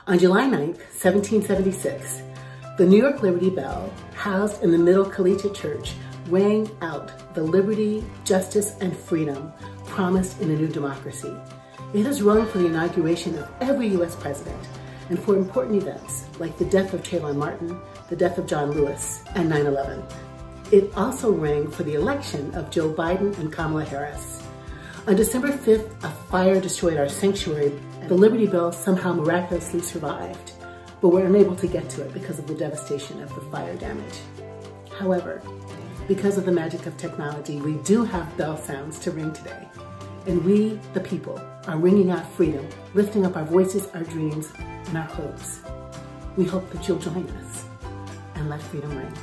On July 9th, 1776, the New York Liberty Bell, housed in the Middle Collegiate Church, rang out the liberty, justice, and freedom promised in a new democracy. It has rung for the inauguration of every U.S. president and for important events like the death of Trayvon Martin, the death of John Lewis, and 9/11. It also rang for the election of Joe Biden and Kamala Harris. On December 5th, a fire destroyed our sanctuary. The Liberty Bell somehow miraculously survived, but we're unable to get to it because of the devastation of the fire damage. However, because of the magic of technology, we do have bell sounds to ring today. And we, the people, are ringing out freedom, lifting up our voices, our dreams, and our hopes. We hope that you'll join us and let freedom ring.